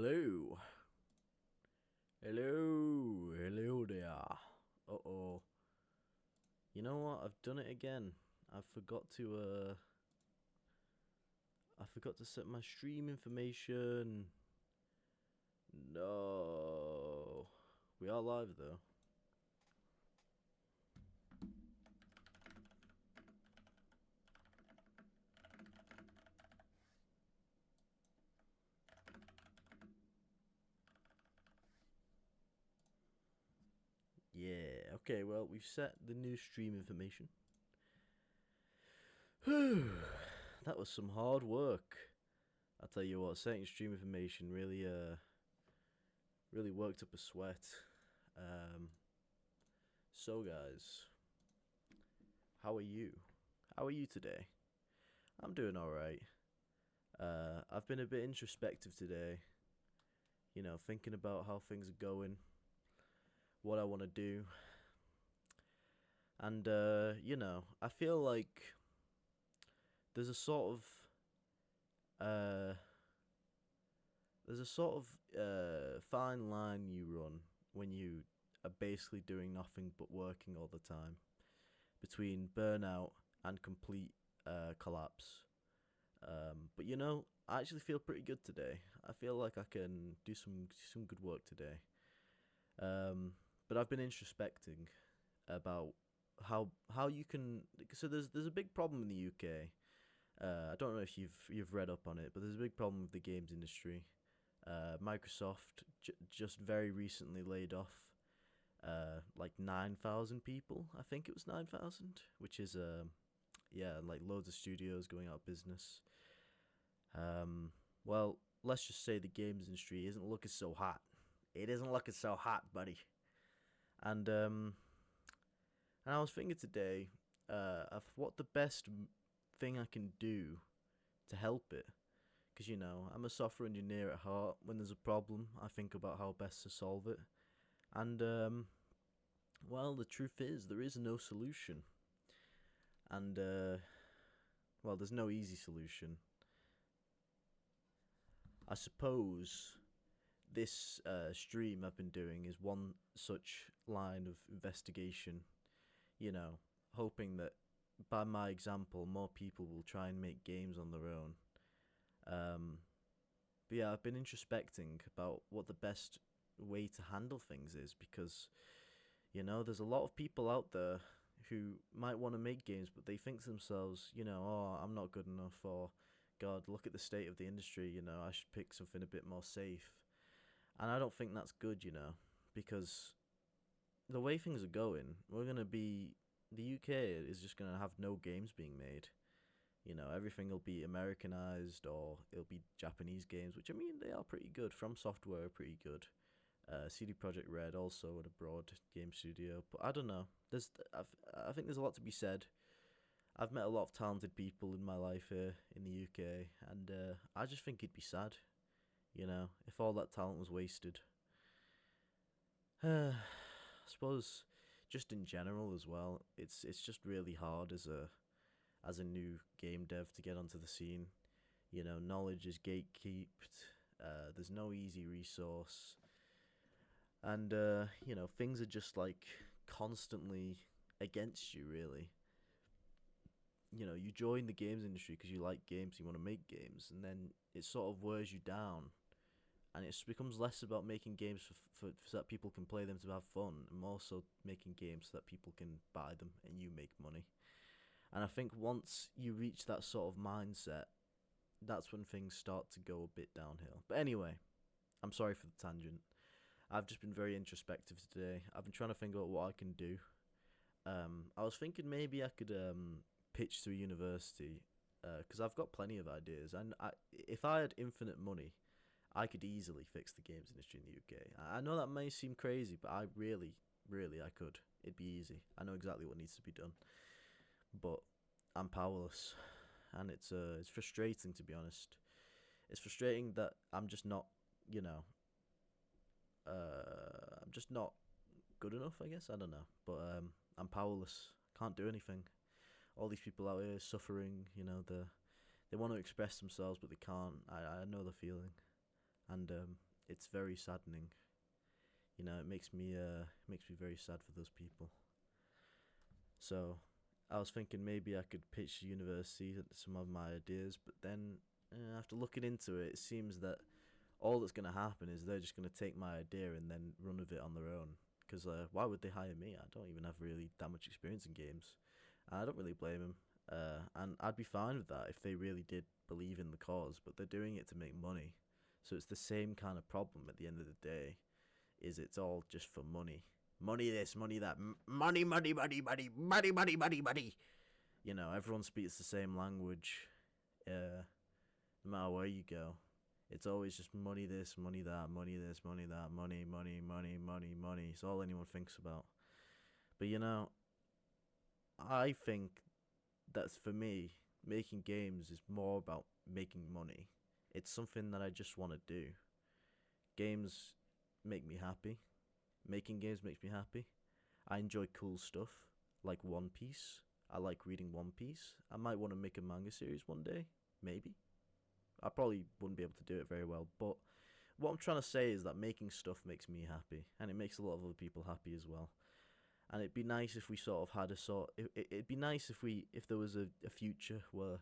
Hello. Hello. Hello there. Uh-oh. You know what? I've done it again. I forgot to set my stream information. No. We are live though. Yeah, okay, well, we've set the new stream information. Whew, that was some hard work. I'll tell you what, setting stream information really worked up a sweat. So guys, how are you? How are you today? I'm doing alright. I've been a bit introspective today. You know, thinking about how things are going, what I want to do. And, I feel like there's a sort of fine line you run when you are basically doing nothing but working all the time, between burnout and complete collapse. But I actually feel pretty good today. I feel like I can do some good work today. But I've been introspecting about how you can. So there's a big problem in the UK. I don't know if you've read up on it, but there's a big problem with the games industry. Microsoft just very recently laid off like 9,000 people. I think it was 9,000, which is like loads of studios going out of business. Well, let's just say the games industry isn't looking so hot. It isn't looking so hot, buddy. And I was thinking today of what the best thing I can do to help it. Because, I'm a software engineer at heart. When there's a problem, I think about how best to solve it. And, well, the truth is, there is no solution. And, well, there's no easy solution. I suppose this stream I've been doing is one such line of investigation, hoping that by my example, more people will try and make games on their own. But yeah, I've been introspecting about what the best way to handle things is, because, there's a lot of people out there who might want to make games, but they think to themselves, oh, I'm not good enough, or, God, look at the state of the industry, I should pick something a bit more safe. And I don't think that's good, because the way things are going, the UK is just going to have no games being made. Everything will be Americanized, or it'll be Japanese games, which, I mean, they are pretty good. From Software are pretty good. CD Projekt Red also an abroad game studio. But I don't know. I think there's a lot to be said. I've met a lot of talented people in my life here in the UK, and I just think it'd be sad, if all that talent was wasted. I suppose, just in general as well, it's just really hard as a new game dev to get onto the scene. Knowledge is gatekept. There's no easy resource, and things are just like constantly against you. Really, you join the games industry because you like games, you want to make games, and then it sort of wears you down, and it becomes less about making games so that people can play them to have fun, and more so making games so that people can buy them and you make money. And I think once you reach that sort of mindset, that's when things start to go a bit downhill. But anyway, I'm sorry for the tangent. I've just been very introspective today. I've been trying to think out what I can do. I was thinking maybe I could pitch to a university, because I've got plenty of ideas. And if I had infinite money, I could easily fix the games industry in the UK. I know that may seem crazy, but I really, I could. It'd be easy. I know exactly what needs to be done. But I'm powerless, and it's frustrating, to be honest. It's frustrating that I'm just not, I'm just not good enough, I guess. I don't know, but I'm powerless. Can't do anything. All these people out here suffering, they want to express themselves, but they can't. I know the feeling, and it's very saddening. It makes me very sad for those people. So I was thinking maybe I could pitch the university some of my ideas, but then after looking into it, it seems that all that's going to happen is they're just going to take my idea and then run with it on their own. Because why would they hire me? I don't even have really that much experience in games. I don't really blame them. And I'd be fine with that if they really did believe in the cause, but they're doing it to make money. So it's the same kind of problem at the end of the day, is it's all just for money. Money this, money that, money, money, money, money, money, money, money, money. Everyone speaks the same language, no matter where you go. It's always just money this, money that, money this, money that, money, money, money, money, money. It's all anyone thinks about. But I think that's for me, making games is more about making money. It's something that I just want to do. Games make me happy. Making games makes me happy. I enjoy cool stuff like One Piece. I like reading One Piece. I might want to make a manga series one day, maybe. I probably wouldn't be able to do it very well, but what I'm trying to say is that making stuff makes me happy, and it makes a lot of other people happy as well. And it'd be nice if we sort of had a sort. It'd be nice if there was a future where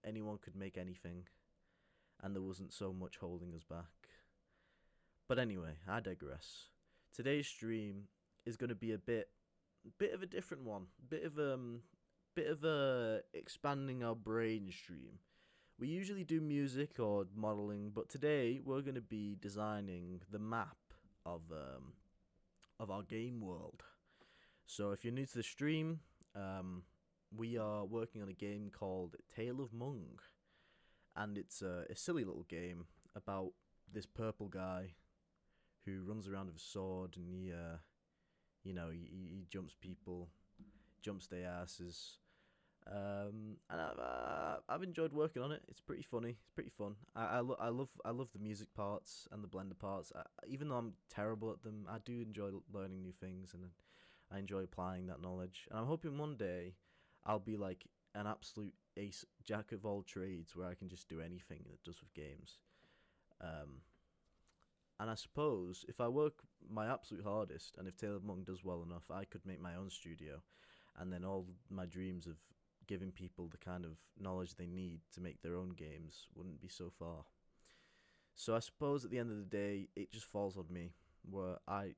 anyone could make anything, and there wasn't so much holding us back. But anyway, I digress. Today's stream is going to be a bit of a different one, bit of a expanding our brain stream. We usually do music or modeling, but today we're going to be designing the map of our game world. So if you're new to the stream, we are working on a game called Tale of Mung, and it's a silly little game about this purple guy who runs around with a sword, and he jumps people, jumps their asses. And I've enjoyed working on it. It's pretty funny. It's pretty fun. I love the music parts and the blender parts. Even though I'm terrible at them, I do enjoy learning new things, and I enjoy applying that knowledge. And I'm hoping one day I'll be like an absolute ace, jack of all trades, where I can just do anything that does with games. And I suppose if I work my absolute hardest, and if Tale of Mung does well enough, I could make my own studio, and then all my dreams of giving people the kind of knowledge they need to make their own games wouldn't be so far. So I suppose at the end of the day, it just falls on me, where I,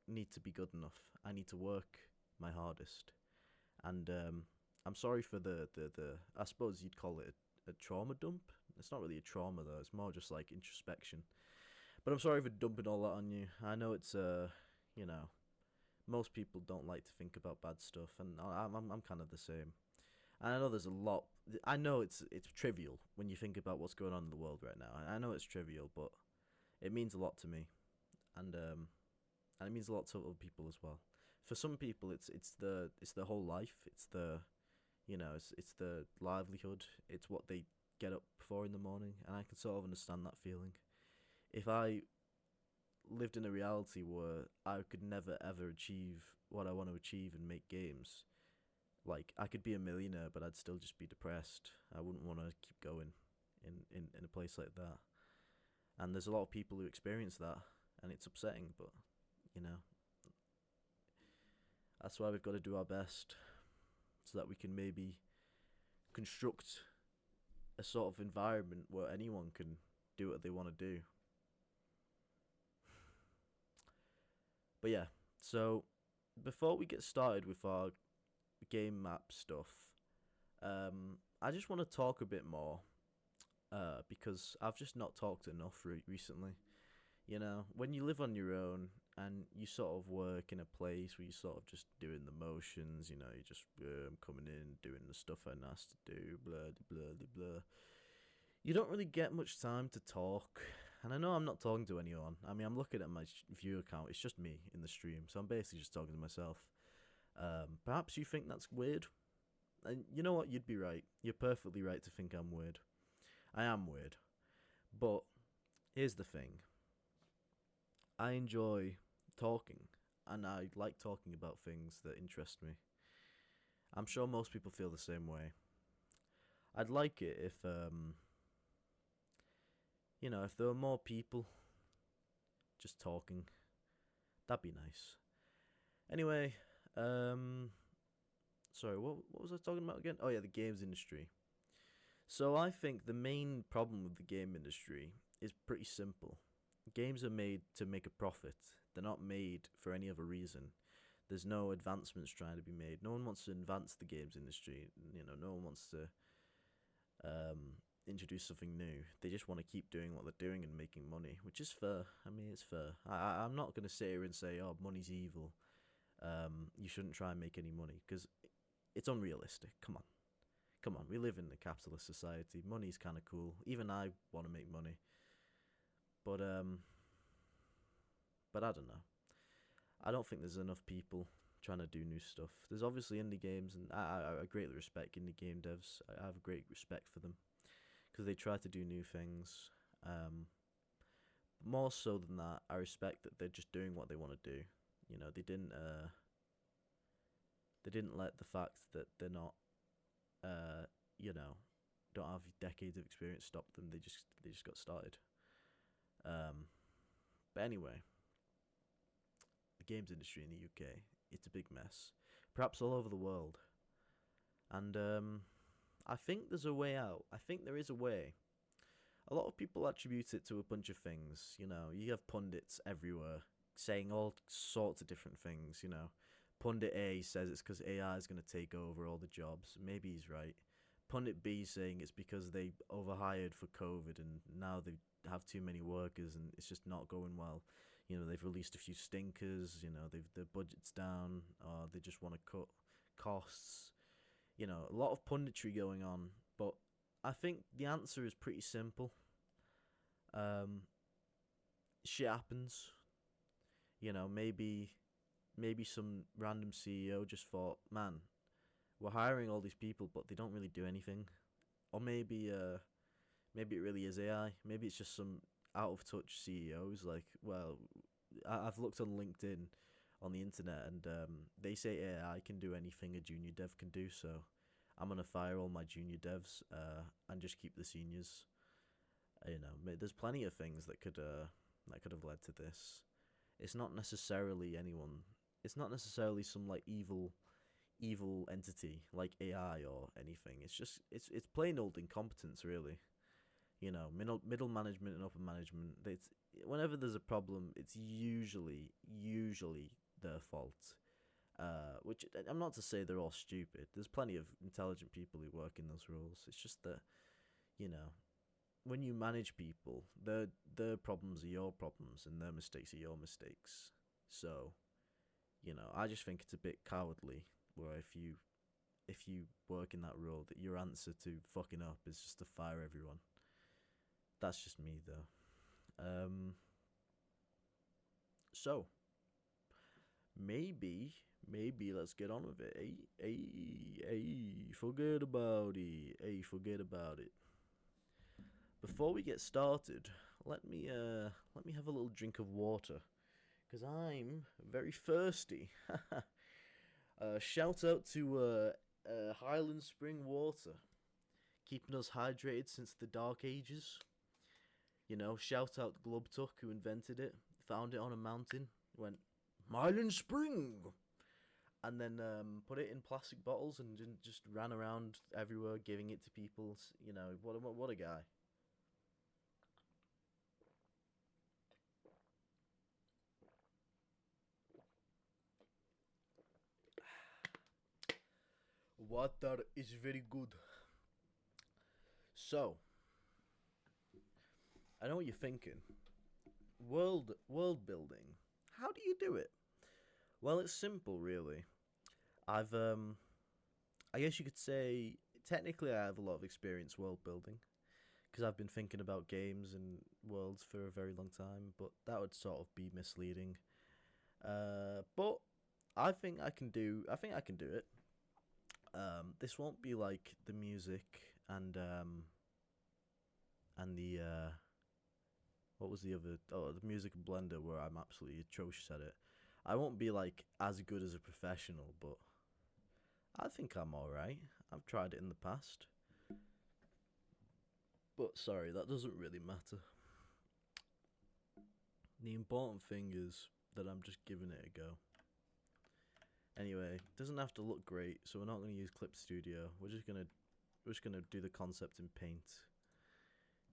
need to be good enough. I need to work my hardest. And I'm sorry for the I suppose you'd call it a trauma dump. It's not really a trauma though, it's more just like introspection. But I'm sorry for dumping all that on you. I know it's most people don't like to think about bad stuff, and I'm kind of the same. And I know there's a lot. I know it's trivial when you think about what's going on in the world right now. I know it's trivial, but it means a lot to me, and it means a lot to other people as well. For some people, it's the whole life. It's the it's the livelihood. It's what they get up for in the morning, and I can sort of understand that feeling. If I lived in a reality where I could never ever achieve what I want to achieve and make games, like I could be a millionaire, but I'd still just be depressed. I wouldn't want to keep going in a place like that. And there's a lot of people who experience that, and it's upsetting, but that's why we've got to do our best, so that we can maybe construct a sort of environment where anyone can do what they want to do. But yeah, so before we get started with our game map stuff, I just want to talk a bit more, because I've just not talked enough recently. When you live on your own and you sort of work in a place where you're sort of just doing the motions, you're just coming in, doing the stuff I'm asked to do, blah, blah, blah, blah. You don't really get much time to talk. And I know I'm not talking to anyone. I mean, I'm looking at my view account. It's just me in the stream. So I'm basically just talking to myself. Perhaps you think that's weird. And you know what? You'd be right. You're perfectly right to think I'm weird. I am weird. But here's the thing. I enjoy talking. And I like talking about things that interest me. I'm sure most people feel the same way. I'd like it if, if there were more people just talking. That'd be nice. Anyway, um, sorry, what was I talking about again? Oh yeah, the games industry. So I think the main problem with the game industry is pretty simple. Games are made to make a profit. They're not made for any other reason. There's no advancements trying to be made. No one wants to advance the games industry. No one wants to introduce something new. They just want to keep doing what they're doing and making money, which is fair. I mean, it's fair. I'm not going to sit here and say, oh, money's evil. You shouldn't try and make any money because it's unrealistic. Come on. Come on. We live in a capitalist society. Money's kind of cool. Even I want to make money. But, um, but I don't know. I don't think there's enough people trying to do new stuff. There's obviously indie games, and I greatly respect indie game devs. I have a great respect for them because they try to do new things. More so than that, I respect that they're just doing what they want to do. They didn't let the fact that they're not, uh, you know, don't have decades of experience stop them. They just got started. Um, but anyway, the games industry in the UK, it's a big mess. Perhaps all over the world. And I think there's a way out. I think there is a way. A lot of people attribute it to a bunch of things. You have pundits everywhere saying all sorts of different things. Pundit A says it's because AI is going to take over all the jobs. Maybe he's right. Pundit B saying it's because they overhired for COVID and now they have too many workers and it's just not going well. They've released a few stinkers. Their budget's down, or they just want to cut costs. A lot of punditry going on, but I think the answer is pretty simple. Um, Shit happens. Maybe some random CEO just thought, man, we're hiring all these people, but they don't really do anything. Or maybe it really is AI. Maybe it's just some out of touch CEOs. Like, well, I've looked on LinkedIn, on the internet, and they say AI can do anything a junior dev can do. So I'm gonna fire all my junior devs and just keep the seniors. There's plenty of things that could have led to this. It's not necessarily anyone. It's not necessarily some like evil entity like AI or anything. It's plain old incompetence, really. Middle management and upper management. Whenever there's a problem, it's usually their fault. Which I'm not to say they're all stupid. There's plenty of intelligent people who work in those roles. It's just that you know when you manage people, their problems are your problems and their mistakes are your mistakes. So I just think it's a bit cowardly where if you work in that role, that your answer to fucking up is just to fire everyone. That's just me though. So maybe let's get on with it. Forget about it. Forget about it. Before we get started, let me have a little drink of water, cause I'm very thirsty. Shout out to Highland Spring Water, keeping us hydrated since the Dark Ages. Shout out Glubtuck who invented it, found it on a mountain, went Highland Spring, and then put it in plastic bottles and just ran around everywhere giving it to people. What a guy. Water is very good. So, I know what you're thinking. World building. How do you do it? Well, it's simple, really. I guess you could say technically I have a lot of experience world building because I've been thinking about games and worlds for a very long time, but that would sort of be misleading. But I think I can do it. This won't be like the music and the what was the other? Oh, the music blender where I'm absolutely atrocious at it. I won't be like as good as a professional, but I think I'm all right. I've tried it in the past. But sorry, that doesn't really matter. The important thing is that I'm just giving it a go. Anyway, it doesn't have to look great, so we're not going to use Clip Studio. We're just gonna do the concept in Paint.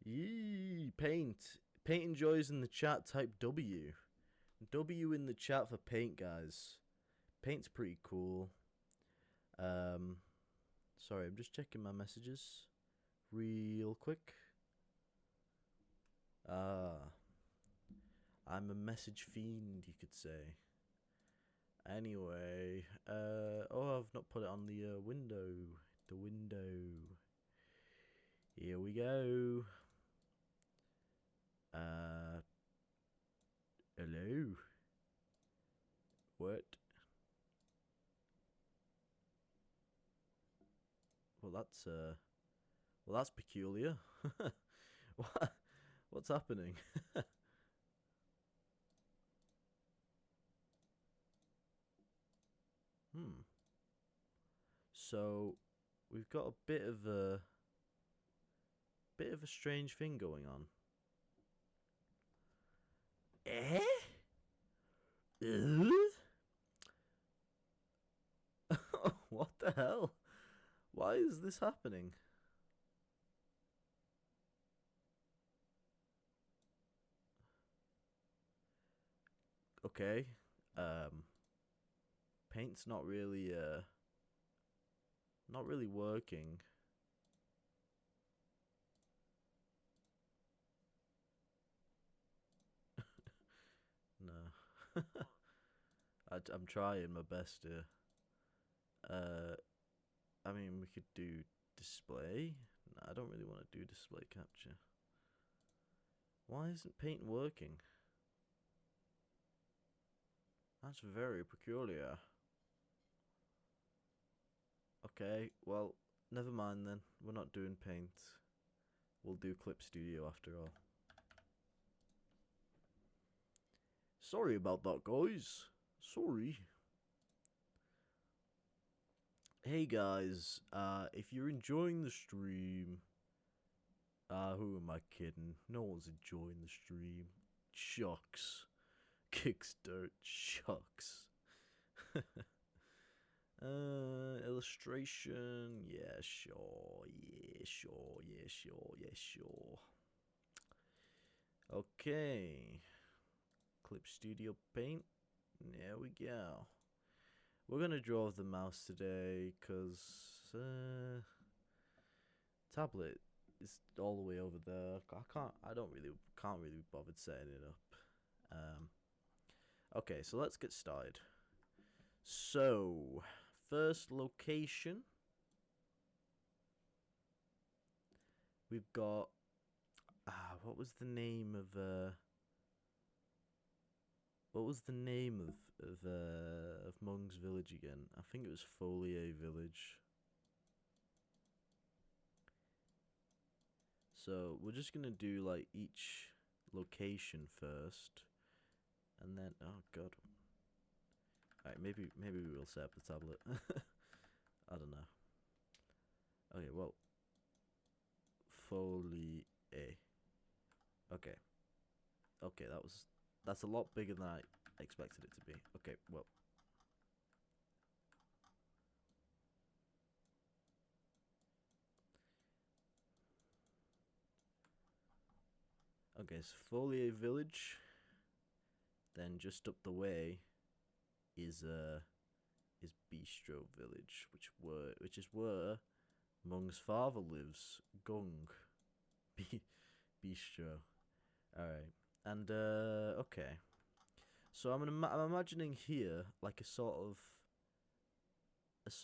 Yee, Paint. Paint enjoys in the chat. Type W. W in the chat for Paint, guys. Paint's pretty cool. Sorry, I'm just checking my messages real quick. I'm a message fiend, you could say. Anyway, oh, I've not put it on the window. The window. Here we go. Hello. What? Well, that's peculiar. What's happening? So, we've got a bit of a strange thing going on. Eh? What the hell? Why is this happening? Okay. Paint's not really working. No. I'm trying my best here. I mean, we could do display. No, I don't really want to do display capture. Why isn't Paint working? That's very peculiar. Okay, well, never mind then. We're not doing Paint. We'll do Clip Studio after all. Sorry about that, guys. Sorry. Hey guys, if you're enjoying the stream, who am I kidding? No one's enjoying the stream. Shucks. Kicks dirt. Shucks. Illustration. Yeah, sure. Yeah, sure. Yeah, sure. Yeah, sure. Okay. Clip Studio Paint. There we go. We're gonna draw the mouse today, cause tablet is all the way over there. Can't really be bothered setting it up. Okay, so let's get started. So, first location. We've got what was the name of Mung's village again? I think it was Folier Village. So we're just gonna do like each location first, and then oh god. Alright, maybe we will set up the tablet. I don't know. Okay, well, Folier. Okay. Okay, that's a lot bigger than I expected it to be. Okay, well. Okay, so Folier Village. Then just up the way is Bistro Village, which is where Mung's father lives. Gung. Bistro. Alright. And okay. So I'm imagining here like a sort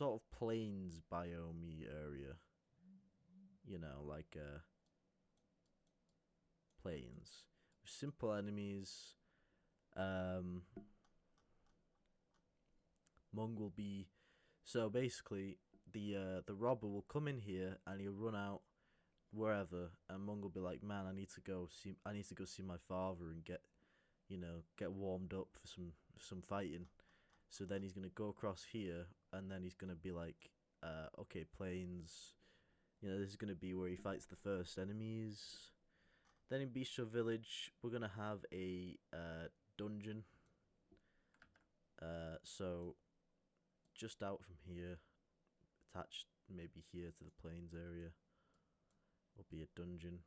of plains biome area. You know, like plains. With simple enemies. Mung will be so basically the robber will come in here and he'll run out wherever, and Mung will be like, man, I need to go see my father and get warmed up for some fighting. So then he's gonna go across here, and then he's gonna be like, okay, plains. This is gonna be where he fights the first enemies. Then in Bistro Village, we're gonna have a dungeon. So just out from here, attached maybe here to the plains area, will be a dungeon.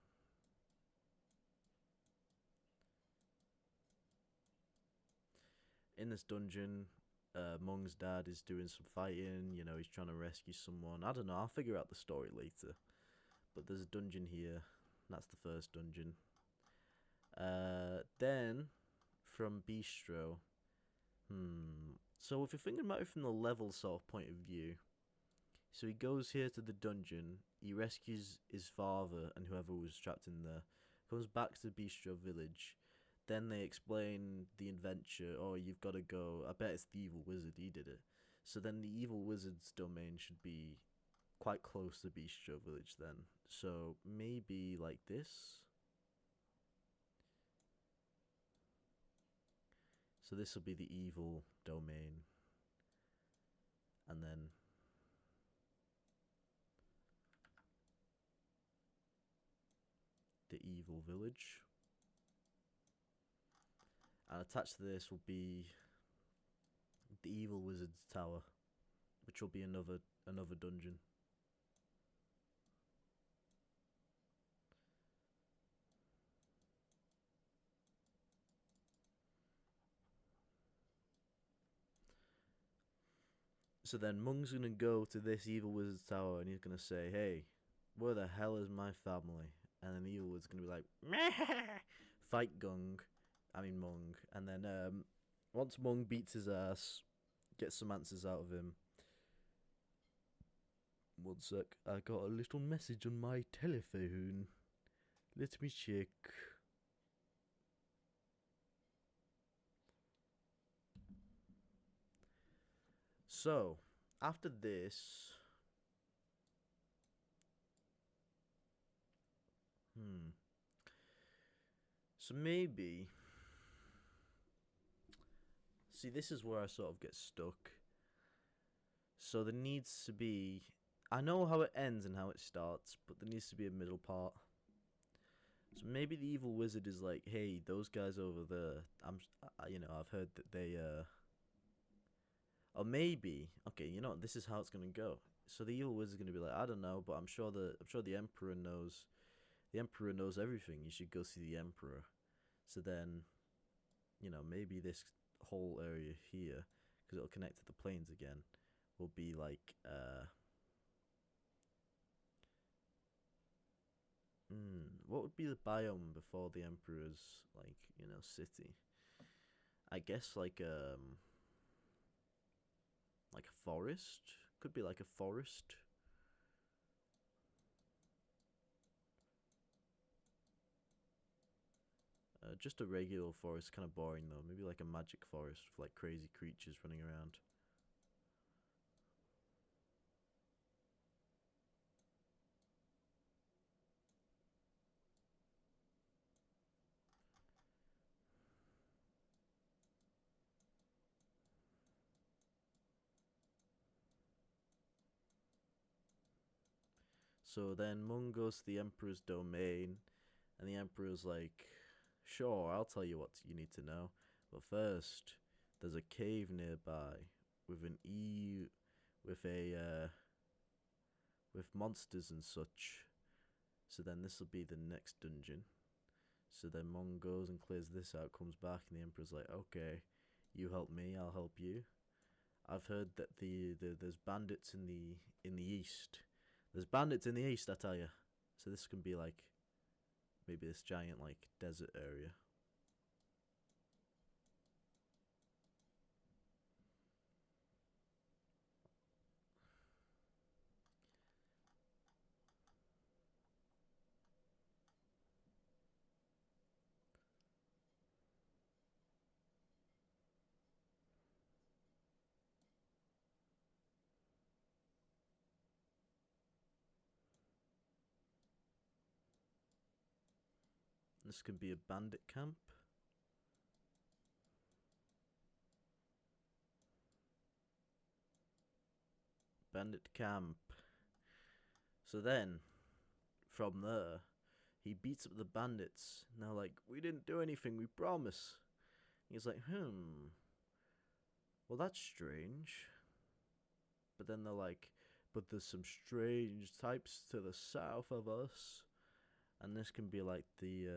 In this dungeon, Mung's dad is doing some fighting. You know, he's trying to rescue someone. I don't know. I'll figure out the story later. But there's a dungeon here. That's the first dungeon. Then from Bistro. So if you're thinking about it from the level sort of point of view, so he goes here to the dungeon. He rescues his father and whoever was trapped in there. Comes back to Bistro Village. Then they explain the adventure. Oh, you've got to go. I bet it's the evil wizard. He did it. So then the evil wizard's domain should be quite close to Bistro Village then. So maybe like this. So this will be the evil domain. And then the evil village. And attached to this will be the evil wizard's tower, which will be another dungeon. So then Mung's gonna go to this evil wizard's tower and he's gonna say, "Hey, where the hell is my family?" And then the evil wizard's gonna be like, "Meh!" Fight Mung, and then once Mung beats his ass, gets some answers out of him. One sec, I got a little message on my telephone. Let me check. So, after this... So maybe... See, this is where I sort of get stuck. So there needs to be... I know how it ends and how it starts, but there needs to be a middle part. So maybe the evil wizard is like, hey, those guys over there, I've heard that they, or maybe, okay, this is how it's gonna go. So the evil wizard's gonna be like, I don't know, but I'm sure the emperor knows. The emperor knows everything. You should go see the emperor. So then, maybe this whole area here, because it'll connect to the plains again, will be like, what would be the biome before the emperor's, like, city? I guess like a forest. Could be like a forest. Just a regular forest, kind of boring though. Maybe like a magic forest with like crazy creatures running around. So then Mung goes to the Emperor's domain, and the Emperor's like, sure, I'll tell you what you need to know. But first, there's a cave nearby with with monsters and such. So then this will be the next dungeon. So then Mung goes and clears this out, comes back, and the Emperor's like, okay, you help me, I'll help you. I've heard that there's bandits in the east. There's bandits in the east, I tell you. So this can be like maybe this giant like desert area. This can be a bandit camp. Bandit camp. So then, from there, he beats up the bandits. And they're like, we didn't do anything, we promise. He's like, well, that's strange. But then they're like, but there's some strange types to the south of us. And this can be like the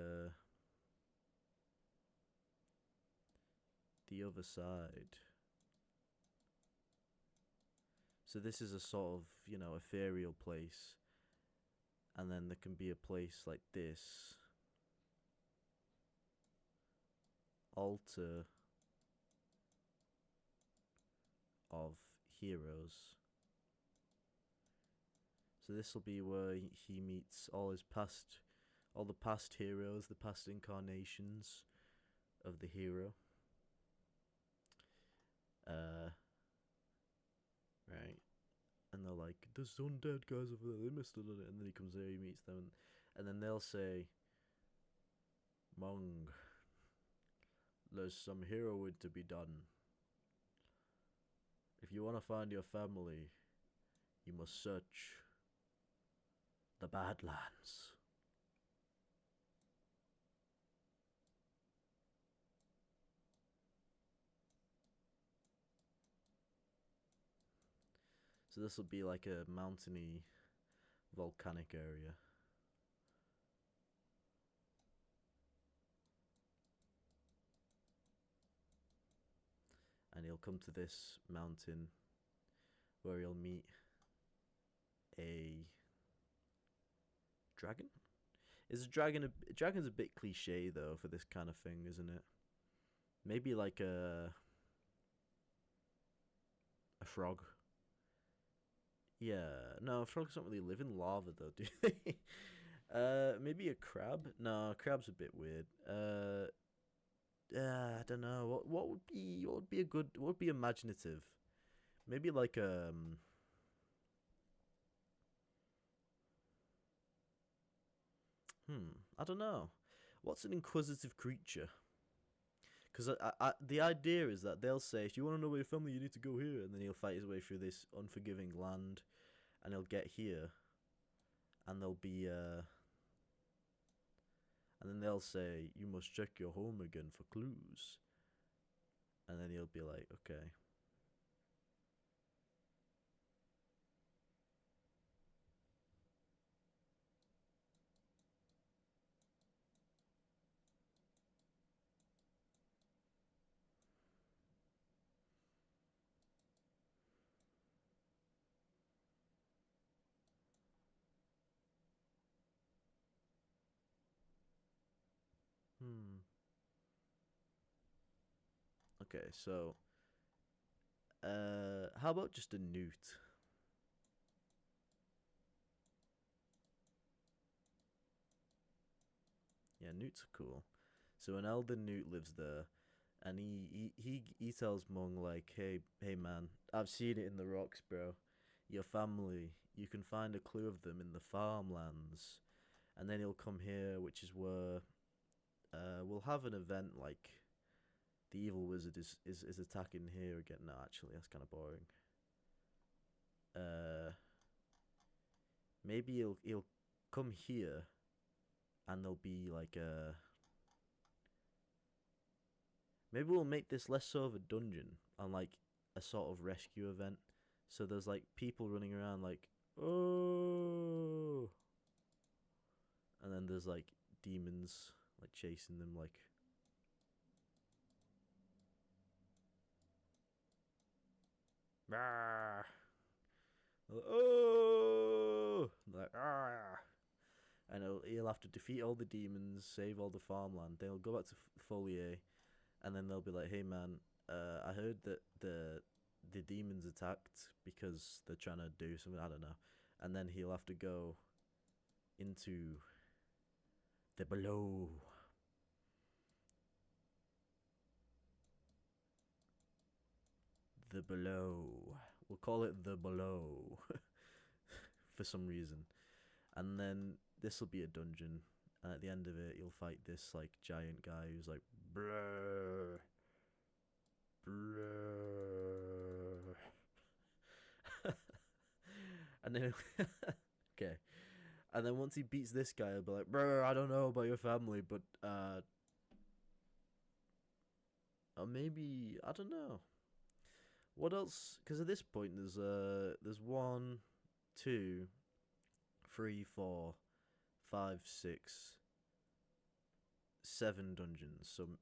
other side. So this is a sort of, ethereal place. And then there can be a place like this. Altar of heroes. So this will be where he meets all the past heroes, the past incarnations of the hero. Right. And they're like, there's undead guys over there, they must have done it. And then he comes there, he meets them, and then they'll say, Mung, there's some heroing to be done. If you want to find your family, you must search the Badlands. So this will be like a mountainy, volcanic area. And he'll come to this mountain where he'll meet a dragon. Is a dragon's a bit cliche though for this kind of thing, isn't it? Maybe like a frog. Yeah, no, frogs don't really live in lava though, do they? Maybe a crab. No, crab's a bit weird. I don't know. What would be imaginative? Maybe like I don't know. What's an inquisitive creature? Because the idea is that they'll say, if you want to know where your family, you need to go here, and then he'll fight his way through this unforgiving land, and he'll get here, and there'll be and then they'll say, you must check your home again for clues, and then he'll be like, okay. Hmm. Okay, so how about just a newt? Yeah, newts are cool. So an elder newt lives there, and he tells Mung like, hey man, I've seen it in the rocks, bro. Your family, you can find a clue of them in the farmlands, and then he'll come here, which is where we'll have an event like the evil wizard is attacking here again. No, actually, that's kind of boring. Uh, Maybe he'll come here, and there'll be like a. Maybe we'll make this less so of a dungeon and like a sort of rescue event. So there's like people running around like, oh, and then there's like demons like chasing them like. Rawr. Oh, like, and he'll have to defeat all the demons, save all the farmland. Then he'll go back to Folier, and then they'll be like, "Hey man, I heard that the demons attacked because they're trying to do something. I don't know." And then he'll have to go into the below. The below. We'll call it the below for some reason. And then this will be a dungeon. And at the end of it, you'll fight this like giant guy who's like, bruh, bruh. And then, okay. And then once he beats this guy, he'll be like, "Bro, I don't know about your family, but or maybe I don't know what else." Because at this point, there's one, two, three, four, five, six, seven dungeons. So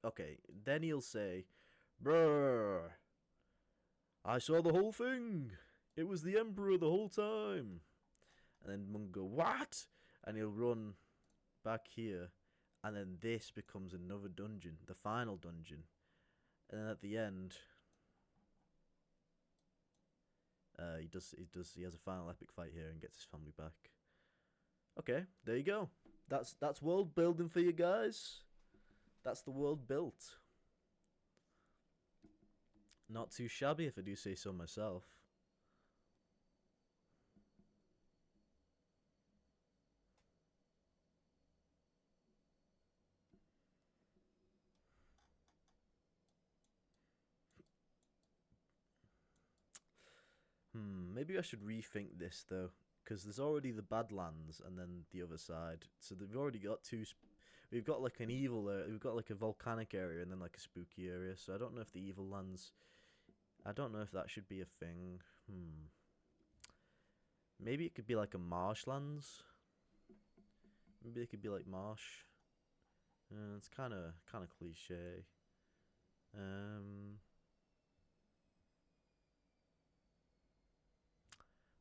okay, then he'll say, "Brr, I saw the whole thing. It was the Emperor the whole time." And then Mung go, "What?" And he'll run back here, and then this becomes another dungeon, the final dungeon. And then at the end, he has a final epic fight here and gets his family back. Okay, there you go. That's world building for you guys. That's the world built. Not too shabby, if I do say so myself. Maybe I should rethink this though, because there's already the Badlands and then the other side. So they've already got two. We've got like an evil. We've got like a volcanic area and then like a spooky area. So I don't know if the evil lands. I don't know if that should be a thing. Maybe it could be like a marshlands. Maybe it could be like marsh. It's kind of cliche.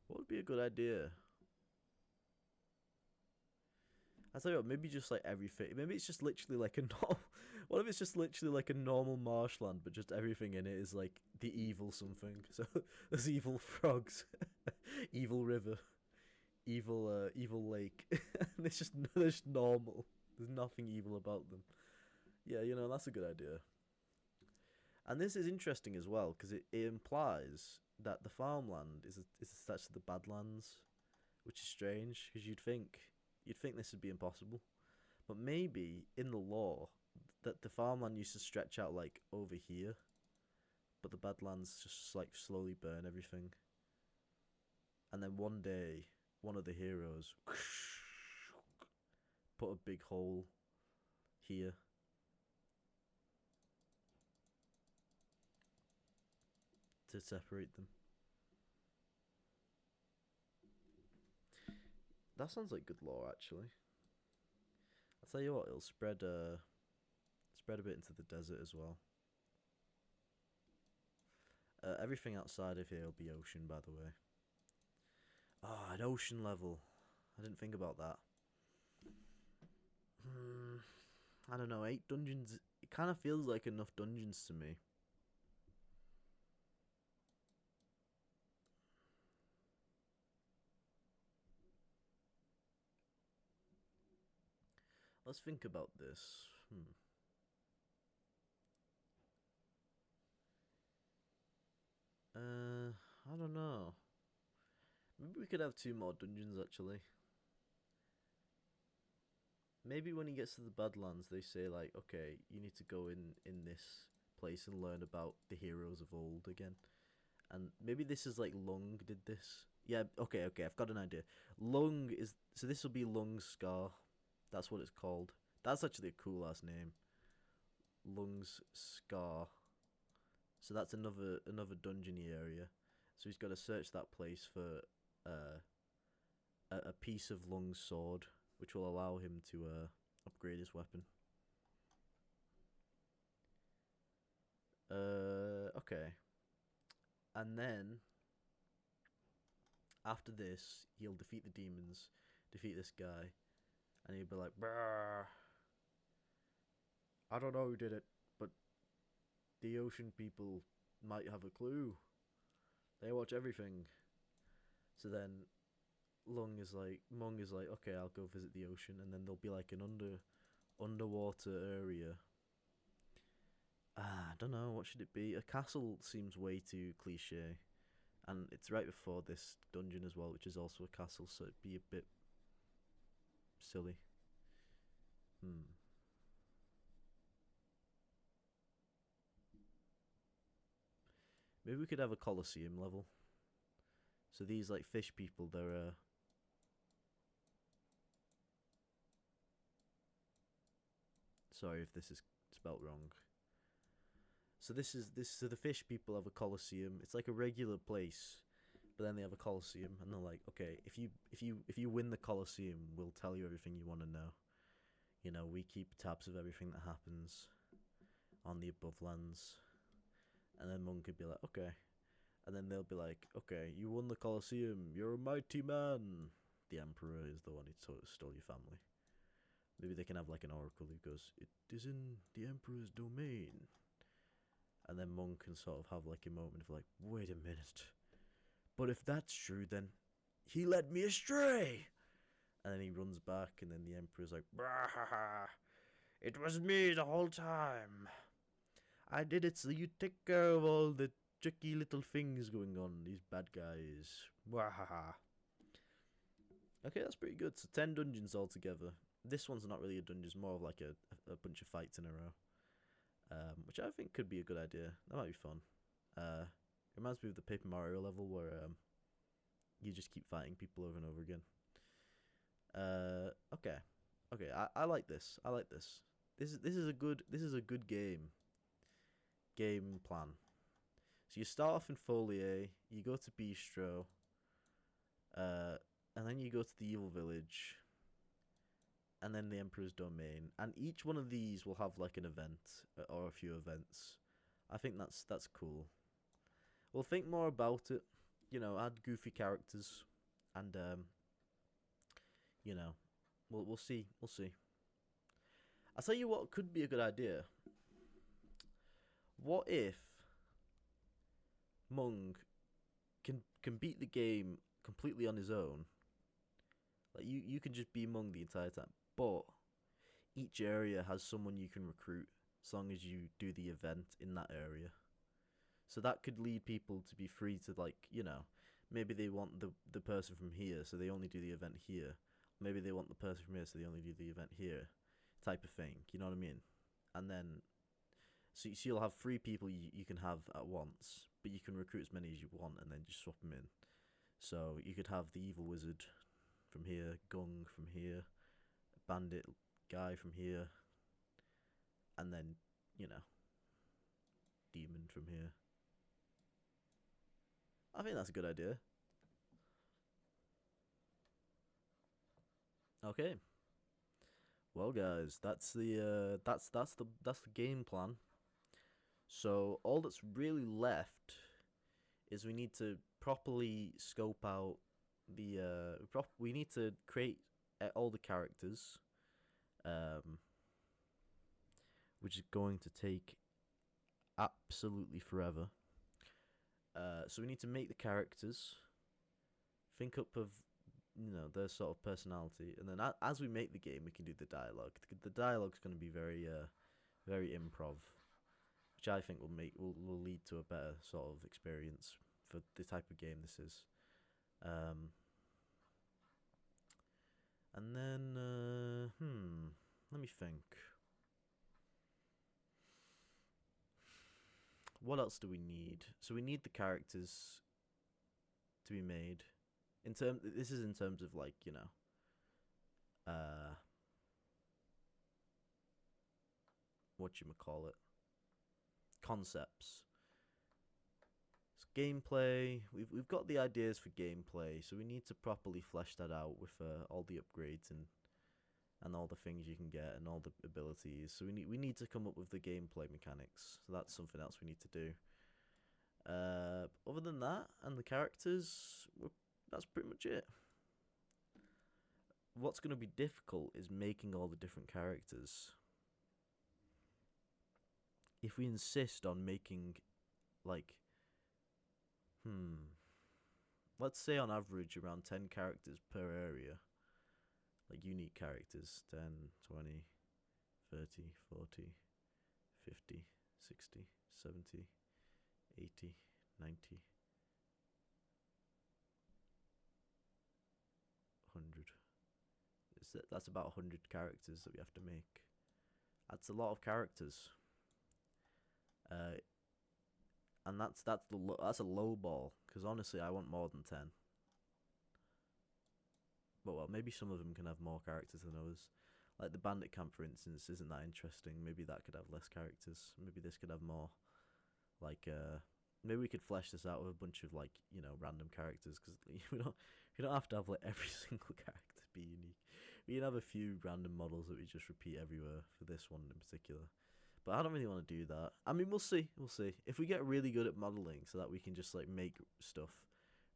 What would be a good idea? I tell you what, maybe just like everything. Maybe it's just literally like a normal. What if it's just literally like a normal marshland, but just everything in it is like the evil something? So there's evil frogs, evil river, evil lake. It's just they're just normal. There's nothing evil about them. Yeah, that's a good idea. And this is interesting as well because it implies that the farmland is attached to the Badlands, which is strange because you'd think this would be impossible, but maybe in the lore that the farmland used to stretch out like over here, but the Badlands just like slowly burn everything, and then one day one of the heroes put a big hole here to separate them. That sounds like good lore, actually. I'll tell you what, it'll spread a bit into the desert as well. Everything outside of here will be ocean, by the way. Ah, an ocean level. I didn't think about that. I don't know. 8 dungeons. It kind of feels like enough dungeons to me. Let's think about this. I don't know. Maybe we could have 2 more dungeons actually. Maybe when he gets to the Badlands, they say like, okay, you need to go in this place and learn about the heroes of old again. And maybe this is like Lung did this. Yeah, okay, I've got an idea. Lung is so this will be Lung's Scar. That's what it's called. That's actually a cool ass name. Lung's Scar. So that's another dungeony area. So he's got to search that place for uh, a piece of Lung's sword, which will allow him to upgrade his weapon. Okay. And then after this, he'll defeat the demons, defeat this guy, and he'll be like, "Brr, I don't know who did it, but the ocean people might have a clue. They watch everything." So then Mung is like, "Okay, I'll go visit the ocean," and then there'll be like an underwater area. I don't know, what should it be? A castle seems way too cliche. And it's right before this dungeon as well, which is also a castle, so it'd be a bit silly. Hmm. Maybe we could have a Colosseum level. So these like fish people, they're Sorry if this is spelt wrong. So this is this. So the fish people have a coliseum. It's like a regular place, but then they have a coliseum, and they're like, okay, if you win the coliseum, we'll tell you everything you want to know. You know, we keep tabs of everything that happens on the above lands, and then Monk could be like, okay, and then they'll be like, okay, you won the coliseum. You're a mighty man. The emperor is the one who stole your family. Maybe they can have like an oracle who goes, it is in the emperor's domain. And then Monk can sort of have like a moment of like, wait a minute. But if that's true, then he led me astray. And then he runs back, and then the emperor's like, Brahaha, it was me the whole time. I did it so you'd take care of all the tricky little things going on, these bad guys. Brahaha. Okay, that's pretty good. So 10 dungeons altogether. This one's not really a dungeon, it's more of like a bunch of fights in a row. Which I think could be a good idea. That might be fun. Reminds me of the Paper Mario level where you just keep fighting people over and over again. Okay. I like this. I like this. This is a good game plan. So you start off in Folier, you go to Bistro, and then you go to the Evil Village, and then the Emperor's Domain, and each one of these will have like an event or a few events. I think that's cool. We'll think more about it. You know, add goofy characters, and you know, we'll see. We'll see. I'll tell you what could be a good idea. What if Mung can beat the game completely on his own? Like you can just be Mung the entire time, but each area has someone you can recruit as long as you do the event in that area. So that could lead people to be free to, like, you know, maybe they want the person from here, so they only do the event here. Maybe they want the person from here, so they only do the event here, type of thing. You know what I mean? And then, so you'll have 3 people you can have at once, but you can recruit as many as you want, and then just swap them in. So you could have the evil wizard from here, Gung from here, bandit guy from here, and then, you know, demon from here. I think that's a good idea. Okay. Well, guys, that's the game plan. So all that's really left is we need to properly scope out the we need to create all the characters, um, which is going to take absolutely forever. So we need to make the characters, think up of, you know, their sort of personality, and then as we make the game, we can do the dialogue. The dialogue's going to be very improv, which I think will lead to a better sort of experience for the type of game this is. And then let me think. What else do we need? So we need the characters to be made. This is in terms of, like, you know, whatchamacallit, concepts. So gameplay, we've got the ideas for gameplay, so we need to properly flesh that out with all the upgrades and all the things you can get and all the abilities. So we need to come up with the gameplay mechanics. So that's something else we need to do. Other than that, and the characters, that's pretty much it. What's going to be difficult is making all the different characters. If we insist on making, like, let's say on average around 10 characters per area, like unique characters, 10, 20, 30, 40, 50, 60, 70, 80, 90, 100. That's about 100 characters that we have to make. That's a lot of characters. And that's a low ball, because honestly I want more than 10. But well, maybe some of them can have more characters than others. Like the bandit camp, for instance, isn't that interesting. Maybe that could have less characters. Maybe this could have more. Like, maybe we could flesh this out with a bunch of like random characters because we don't have to have like every single character be unique. We can have a few random models that we just repeat everywhere for this one in particular. But I don't really want to do that. I mean, we'll see. We'll see. If we get really good at modeling so that we can just like make stuff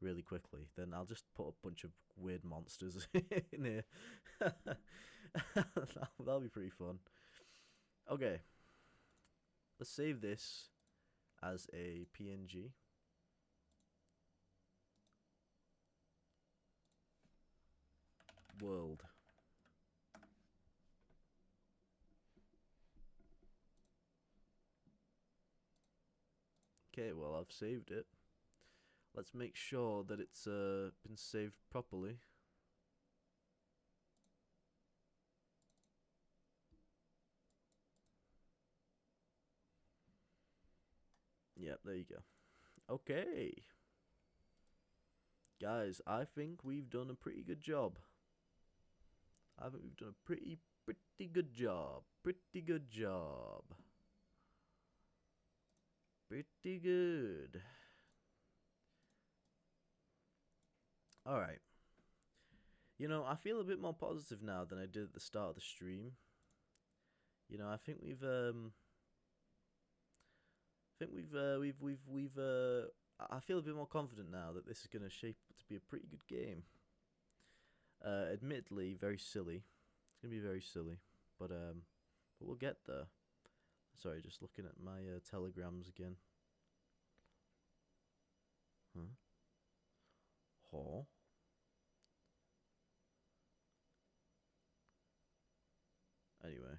really quickly, then I'll just put a bunch of weird monsters in here. That'll be pretty fun. Okay. Let's save this as a PNG. World. Okay, well, I've saved it. Let's make sure that it's been saved properly. Yep, there you go. Okay. Guys, I think we've done a pretty good job. I think we've done a pretty good job. Pretty good job. Pretty good. Alright. I feel a bit more positive now than I did at the start of the stream. I think I feel a bit more confident now that this is going to shape up to be a pretty good game. Admittedly, very silly. It's going to be very silly, but we'll get there. Sorry, just looking at my telegrams again. Huh? Huh? Anyway.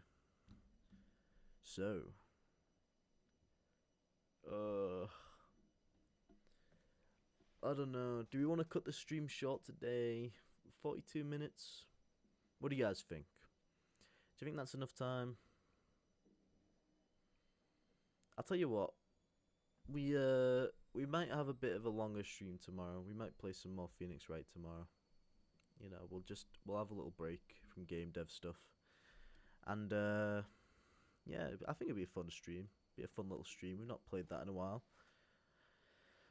So. I don't know. Do we want to cut the stream short today? 42 minutes? What do you guys think? Do you think that's enough time? I'll tell you what. We might have a bit of a longer stream tomorrow. We might play some more Phoenix Wright tomorrow. We'll have a little break from game dev stuff. And yeah, I think it'll be a fun stream. Be a fun little stream. We've not played that in a while.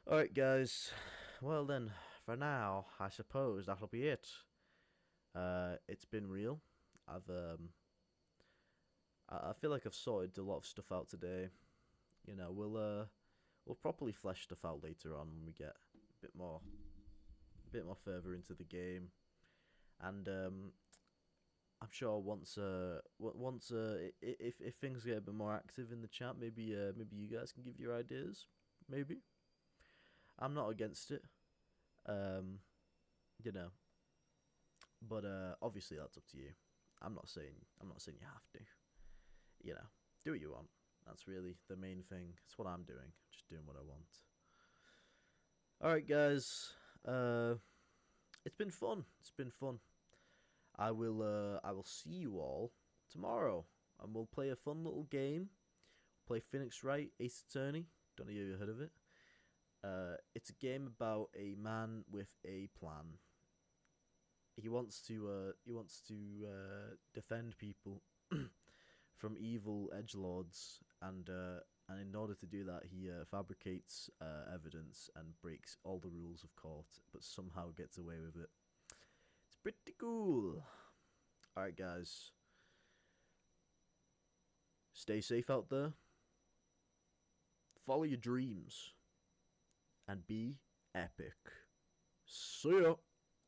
Alright guys. Well then, for now, I suppose that'll be it. It's been real. I feel like I've sorted a lot of stuff out today. We'll properly flesh stuff out later on when we get a bit more further into the game. And I'm sure once if things get a bit more active in the chat, maybe you guys can give your ideas. Maybe. I'm not against it. But obviously that's up to you. I'm not saying you have to. Do what you want. That's really the main thing. It's what I'm doing. Just doing what I want. Alright guys. It's been fun. It's been fun. I will see you all tomorrow. And we'll play a fun little game. Play Phoenix Wright, Ace Attorney. Don't know if you've heard of it. It's a game about a man with a plan. He wants to defend people from evil edgelords, and in order to do that, he fabricates evidence and breaks all the rules of court, but somehow gets away with it. It's pretty cool. Alright, guys. Stay safe out there. Follow your dreams. And be epic. See ya.